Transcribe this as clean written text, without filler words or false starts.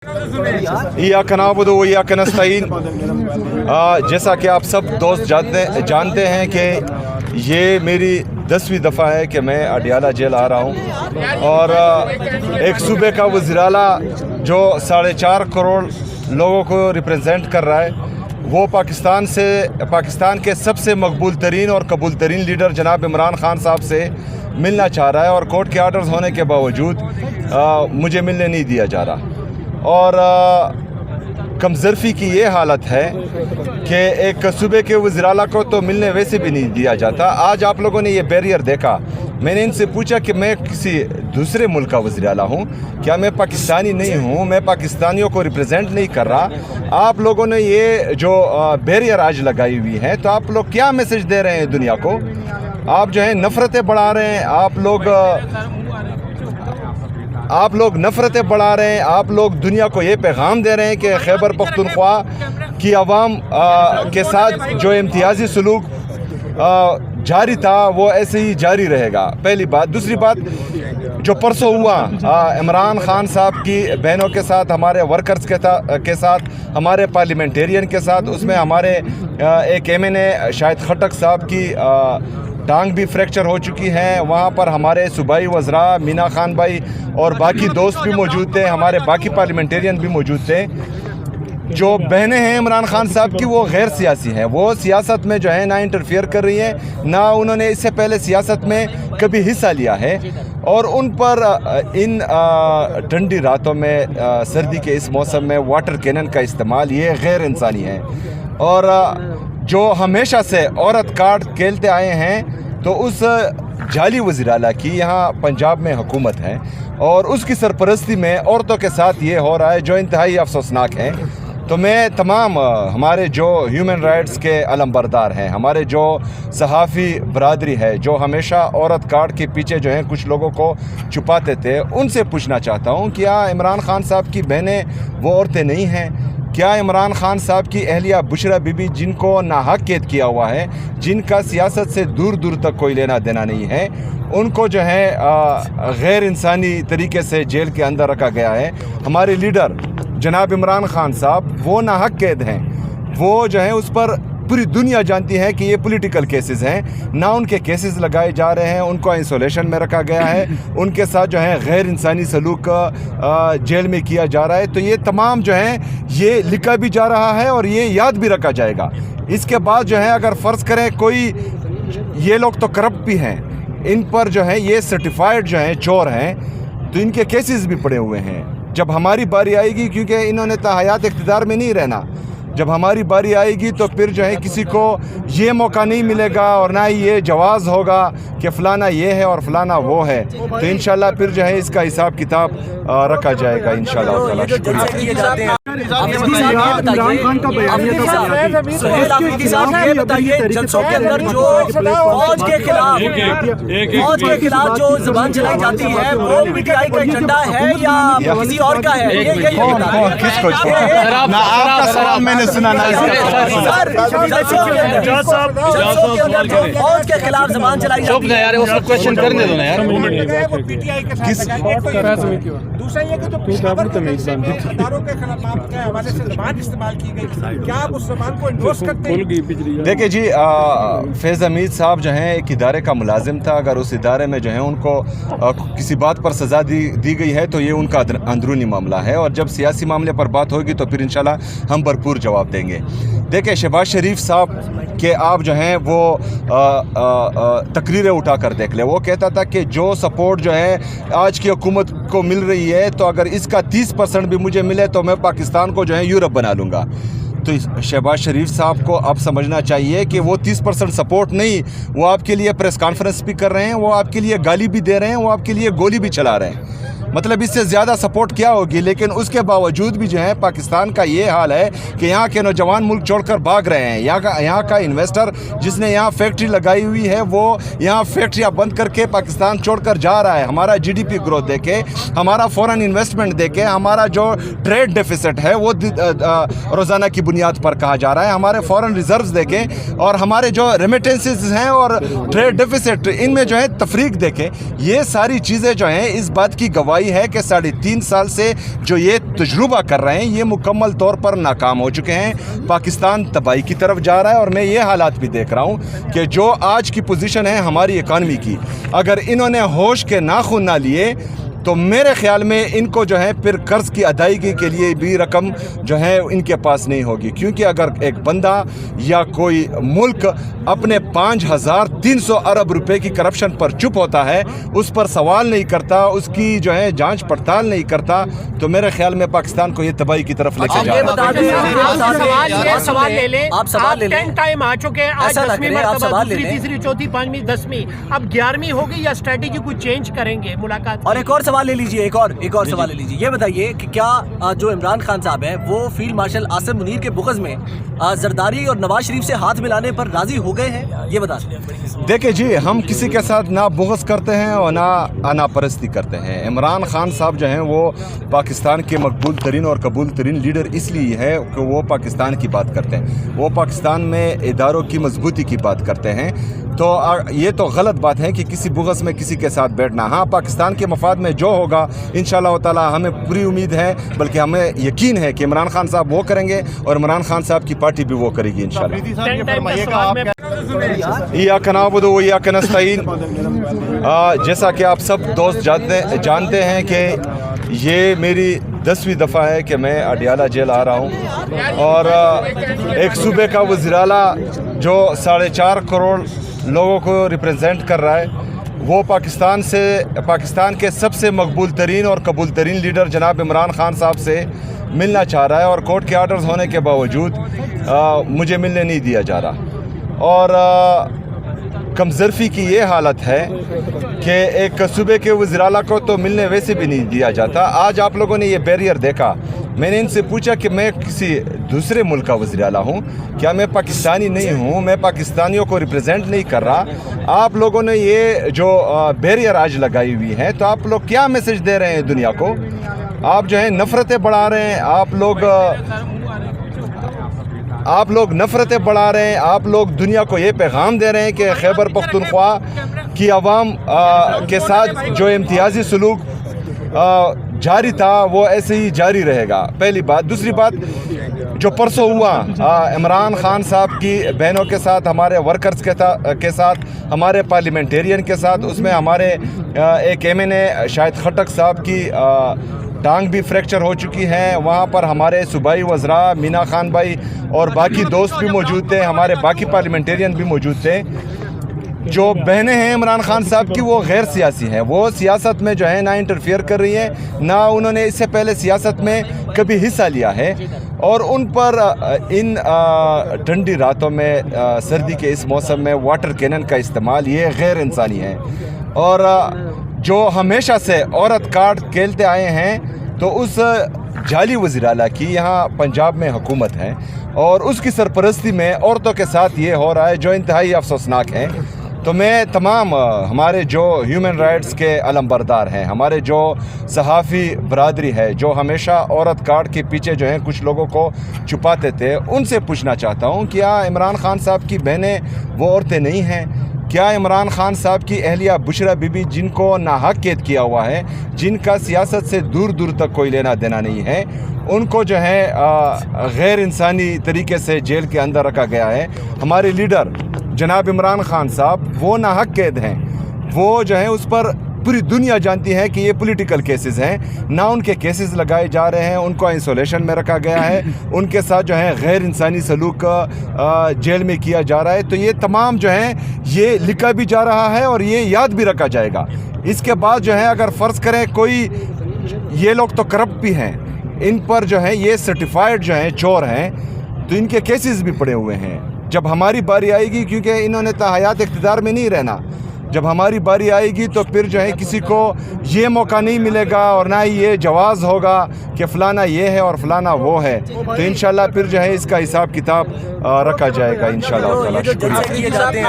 इय्याक नअबुदु व इय्याक नस्तईन। जैसा कि आप सब दोस्त जानते हैं कि ये मेरी 10वीं दफ़ा है कि मैं अडियाला जेल आ रहा हूँ और एक सूबे का वज़ीर-ए-आला जो 4.5 करोड़ लोगों को रिप्रेजेंट कर रहा है, वो पाकिस्तान के सबसे मकबूल तरीन और कबूल तरीन लीडर जनाब इमरान खान साहब से मिलना चाह रहा है और कोर्ट के आर्डर्स होने के बावजूद मुझे मिलने नहीं दिया जा रहा। और कमज़रफ़ी की ये हालत है कि एक सूबे के वज़ीर-ए-आला को तो मिलने वैसे भी नहीं दिया जाता। आज आप लोगों ने ये बैरियर देखा, मैंने इनसे पूछा कि मैं किसी दूसरे मुल्क का वज़ीर-ए-आला हूँ, क्या मैं पाकिस्तानी नहीं हूँ, मैं पाकिस्तानियों को रिप्रेजेंट नहीं कर रहा। आप लोगों ने ये जो बैरियर आज लगाई हुई है, तो आप लोग क्या मैसेज दे रहे हैं दुनिया को? आप जो है नफ़रतें बढ़ा रहे हैं, आप लोग नफ़रतें बढ़ा रहे हैं, आप लोग दुनिया को ये पैगाम दे रहे हैं कि खैबर पख्तूनख्वा की आवाम के साथ जो इम्तियाज़ी सलूक जारी था वो ऐसे ही जारी रहेगा। पहली बात। दूसरी बात, जो परसों हुआ इमरान खान साहब की बहनों के साथ, हमारे वर्कर्स के साथ, हमारे पार्लियामेंटेरियन के साथ, उसमें हमारे एक MNA शाहिद खटक साहब की टांग भी फ्रैक्चर हो चुकी है। वहाँ पर हमारे सूबाई वज़रा मीना खान भाई और बाकी दोस्त भी मौजूद थे, हमारे बाकी पार्लियामेंटेरियन भी मौजूद थे। जो बहनें हैं इमरान खान साहब की, वो गैर सियासी हैं, वो सियासत में जो है ना इंटरफियर कर रही हैं, ना उन्होंने इससे पहले सियासत में कभी हिस्सा लिया है। और उन पर इन ठंडी रातों में, सर्दी के इस मौसम में वाटर कैनन का इस्तेमाल, ये गैर इंसानी है। और जो हमेशा से औरत कार्ड खेलते आए हैं, तो उस जाली वज़ीर-ए-आला की यहाँ पंजाब में हुकूमत है और उसकी सरपरस्ती में औरतों के साथ ये हो रहा है जो इंतहाई अफसोसनाक है। तो मैं तमाम हमारे जो ह्यूमन राइट्स के अलमबरदार हैं, हमारे जो सहाफ़ी बरादरी है, जो हमेशा औरत कार्ड के पीछे जो है कुछ लोगों को छुपाते थे, उनसे पूछना चाहता हूँ, क्या इमरान खान साहब की बहनें वो औरतें नहीं हैं? क्या इमरान खान साहब की अहलिया बुशरा बीबी, जिनको नाहक कैद किया हुआ है, जिनका सियासत से दूर दूर तक कोई लेना देना नहीं है, उनको जो है गैर इंसानी तरीके से जेल के अंदर रखा गया है? हमारे लीडर जनाब इमरान खान साहब वो नाहक कैद हैं, वो जो है उस पर पूरी दुनिया जानती है कि ये पॉलिटिकल केसेस हैं, ना उनके केसेस लगाए जा रहे हैं, उनको आइसोलेशन में रखा गया है, उनके साथ जो है गैर इंसानी सलूक जेल में किया जा रहा है। तो ये तमाम जो है ये लिखा भी जा रहा है और ये याद भी रखा जाएगा। इसके बाद जो है अगर फ़र्ज़ करें कोई, ये लोग तो करप्ट भी हैं, इन पर जो है ये सर्टिफाइड जो है चोर हैं, तो इनके केसेस भी पड़े हुए हैं। जब हमारी बारी आएगी, क्योंकि इन्होंने तो हयात इक़्तिदार में नहीं रहना, जब हमारी बारी आएगी तो फिर जो है किसी को ये मौका नहीं मिलेगा और ना ही ये जवाज़ होगा कि फ़लाना ये है और फ़लाना वो है। तो इंशाल्लाह फिर जो है इसका हिसाब किताब रखा जाएगा इंशाल्लाह ताला। शुक्रिया। जलसों के अंदर जो फौज के खिलाफ जो ज़बान चलाई जाती है, वो PTI का एजेंडा है या किसी और का है? किसको? आपका सवाल मैंने सुना ना। फौज के खिलाफ ज़बान चलाई जाती है यार, उसको क्वेश्चन करने दो ना यार। वो PTI का दूसरा ये कि जो पेशावर सरदारों के खिलाफ के हवाले से ज़बान इस्तेमाल की गई, क्या आप उस ज़बान को एंडोर्स करते हैं? देखिए जी, फैज़ हमीद साहब जो हैं एक इदारे का मुलाजिम था। अगर उस इदारे में जो है उनको किसी बात पर सज़ा दी गई है तो ये उनका अंदरूनी मामला है, और जब सियासी मामले पर बात होगी तो फिर इंशाल्लाह हम भरपूर जवाब देंगे। देखिए, शहबाज शरीफ साहब के आप जो हैं वो तकरीरें उठा कर देख ले। वो कहता था कि जो सपोर्ट जो है आज की हुकूमत को मिल रही है, तो अगर इसका 30% भी मुझे मिले तो मैं पाकिस्तान को जो है यूरोप बना लूँगा। तो शहबाज शरीफ साहब को अब समझना चाहिए कि वो 30% सपोर्ट नहीं, वो आपके लिए प्रेस कॉन्फ्रेंस भी कर रहे हैं, वो आपके लिए गाली भी दे रहे हैं, वो आपके लिए गोली भी चला रहे हैं। मतलब इससे ज़्यादा सपोर्ट क्या होगी? लेकिन उसके बावजूद भी जो है पाकिस्तान का ये हाल है कि यहाँ के नौजवान मुल्क छोड़कर भाग रहे हैं। यहाँ का इन्वेस्टर जिसने यहाँ फैक्ट्री लगाई हुई है, वो यहाँ फैक्ट्रियाँ बंद करके पाकिस्तान छोड़कर जा रहा है। हमारा GDP ग्रोथ देखे, हमारा फ़ॉरेन इन्वेस्टमेंट देखे, हमारा जो ट्रेड डेफिसिट है वो रोज़ाना की बुनियाद पर कहा जा रहा है, हमारे फ़ॉरेन रिजर्व्स देखें और हमारे जो रेमिटेंसेस हैं और ट्रेड डेफिसिट, इनमें जो है तफरीक देखें। ये सारी चीज़ें जो हैं इस बात की गवाही تباہی ہے کہ 3.5 سال سے جو یہ تجربہ کر رہے ہیں یہ مکمل طور پر ناکام ہو چکے ہیں. پاکستان تباہی کی طرف جا رہا ہے اور میں یہ حالات بھی دیکھ رہا ہوں کہ جو آج کی پوزیشن ہے ہماری اکانومی کی, اگر انہوں نے ہوش کے ناخن نہ لیے تو میرے خیال میں ان کو جو ہے پھر قرض کی ادائیگی کے لیے بھی رقم جو ہے ان کے پاس نہیں ہوگی. کیونکہ اگر ایک بندہ یا کوئی ملک اپنے 5,300 ارب روپے کی کرپشن پر چپ ہوتا ہے, اس پر سوال نہیں کرتا, اس کی جو ہے جانچ پڑتال نہیں کرتا, تو میرے خیال میں پاکستان کو یہ تباہی کی طرف لے کے جا رہا ہے. سوال لے لیں, آپ سوال لے لیں. 10 ٹائم آ چکے ہیں, آج 10ویں مرتبہ, دوسری تیسری چوتھی پانچویں 10ویں, اب 11ویں ہوگی یا اسٹریٹجی کو چینج کریں گے ملاقات؟ اور ایک اور سوال لے لیجیے, ایک اور سوال لے لیجیے. یہ بتائیے کہ کیا جو عمران خان صاحب ہیں وہ فیلڈ مارشل عاصم منیر کے بغض میں زرداری اور نواز شریف سے ہاتھ ملانے پر راضی ہو گئے ہیں؟ یہ بتا سکتے. دیکھیں جی, ہم کسی کے ساتھ نہ بغض کرتے ہیں اور نہ آنا پرستی کرتے ہیں. عمران خان صاحب جو ہیں وہ پاکستان کے مقبول ترین اور قبول ترین لیڈر اس لیے ہے کہ وہ پاکستان کی بات کرتے ہیں, وہ پاکستان میں اداروں کی مضبوطی کی بات کرتے ہیں. تو یہ تو غلط بات ہے کہ کسی بغض میں کسی کے ساتھ بیٹھنا. ہاں, پاکستان کے مفاد میں جو ہوگا انشاءاللہ تعالی ہمیں پوری امید ہے, بلکہ ہمیں یقین ہے کہ عمران خان صاحب وہ کریں گے اور عمران خان صاحب کی پارٹی بھی وہ کرے گی انشاءاللہ. ایاک نعبد و ایاک نستعین. جیسا کہ آپ سب دوست جانتے ہیں کہ یہ میری 10ویں دفعہ ہے کہ میں اڈیالہ جیل آ رہا ہوں, اور ایک صوبے کا وزیر اعلیٰ جو 4.5 کروڑ لوگوں کو ریپرزینٹ کر رہا ہے, وہ پاکستان کے سب سے مقبول ترین اور قبول ترین لیڈر جناب عمران خان صاحب سے ملنا چاہ رہا ہے, اور کورٹ کے آرڈرز ہونے کے باوجود مجھے ملنے نہیں دیا جا رہا. اور کمزرفی کی یہ حالت ہے کہ ایک صوبے کے وزیر اعلیٰ کو تو ملنے ویسے بھی نہیں دیا جاتا. آج آپ لوگوں نے یہ بیریئر دیکھا, میں نے ان سے پوچھا کہ میں کسی دوسرے ملک کا وزیر اعلیٰ ہوں کیا, میں پاکستانی نہیں ہوں, میں پاکستانیوں کو ریپرزینٹ نہیں کر رہا. آپ لوگوں نے یہ جو بیریئر آج لگائی ہوئی ہے, تو آپ لوگ کیا میسج دے رہے ہیں دنیا کو؟ آپ جو ہے نفرتیں بڑھا رہے ہیں, آپ لوگ نفرتیں بڑھا رہے ہیں, آپ لوگ دنیا کو یہ پیغام دے رہے ہیں کہ خیبر پختونخوا کی عوام کے ساتھ جو امتیازی سلوک جاری تھا وہ ایسے ہی جاری رہے گا. پہلی بات. دوسری بات, جو پرسوں ہوا عمران خان صاحب کی بہنوں کے ساتھ, ہمارے ورکرز کے ساتھ, ہمارے پارلیمنٹیرین کے ساتھ, اس میں ہمارے ایک MNA شاہد خٹک صاحب کی ٹانگ بھی فریکچر ہو چکی ہے. وہاں پر ہمارے صوبائی وزراء مینا خان بھائی اور باقی دوست بھی موجود تھے, ہمارے باقی پارلیمنٹیرین بھی موجود تھے. جو بہنیں ہیں عمران خان صاحب کی وہ غیر سیاسی ہیں, وہ سیاست میں جو ہے نہ انٹرفیئر کر رہی ہیں, نہ انہوں نے اس سے پہلے سیاست میں کبھی حصہ لیا ہے, اور ان پر ان ٹھنڈی راتوں میں, سردی کے اس موسم میں واٹر کینن کا استعمال یہ غیر انسانی ہے. اور جو ہمیشہ سے عورت کارڈ کھیلتے آئے ہیں, تو اس جعلی وزیر اعلیٰ کی یہاں پنجاب میں حکومت ہے, اور اس کی سرپرستی میں عورتوں کے ساتھ یہ ہو رہا ہے جو انتہائی افسوسناک ہے. تو میں تمام ہمارے جو ہیومن رائٹس کے علمبردار ہیں, ہمارے جو صحافی برادری ہے جو ہمیشہ عورت کارڈ کے پیچھے جو ہیں کچھ لوگوں کو چھپاتے تھے, ان سے پوچھنا چاہتا ہوں کیا عمران خان صاحب کی بہنیں وہ عورتیں نہیں ہیں؟ کیا عمران خان صاحب کی اہلیہ بشرا بی بی, جن کو ناحق قید کیا ہوا ہے, جن کا سیاست سے دور دور تک کوئی لینا دینا نہیں ہے, ان کو جو ہے غیر انسانی طریقے سے جیل کے اندر رکھا گیا ہے؟ ہمارے لیڈر جناب عمران خان صاحب وہ ناحق قید ہیں, وہ جو ہیں اس پر پوری دنیا جانتی ہے کہ یہ پولیٹیکل کیسز ہیں, نہ ان کے کیسز لگائے جا رہے ہیں, ان کو آئسولیشن میں رکھا گیا ہے, ان کے ساتھ جو ہے غیر انسانی سلوک جیل میں کیا جا رہا ہے. تو یہ تمام جو ہیں یہ لکھا بھی جا رہا ہے اور یہ یاد بھی رکھا جائے گا. اس کے بعد جو ہے اگر فرض کریں کوئی, یہ لوگ تو کرپٹ بھی ہیں, ان پر جو ہے یہ سرٹیفائیڈ جو ہیں چور ہیں, تو ان کے کیسز بھی پڑے ہوئے ہیں. جب ہماری باری آئے گی, کیونکہ انہوں نے حیات اقتدار میں نہیں رہنا, جب ہماری باری آئے گی تو پھر جو ہے کسی کو یہ موقع نہیں ملے گا اور نہ ہی یہ جواز ہوگا کہ فلانا یہ ہے اور فلانا وہ ہے. تو انشاءاللہ پھر جو ہے اس کا حساب کتاب رکھا جائے گا انشاءاللہ. شکریہ.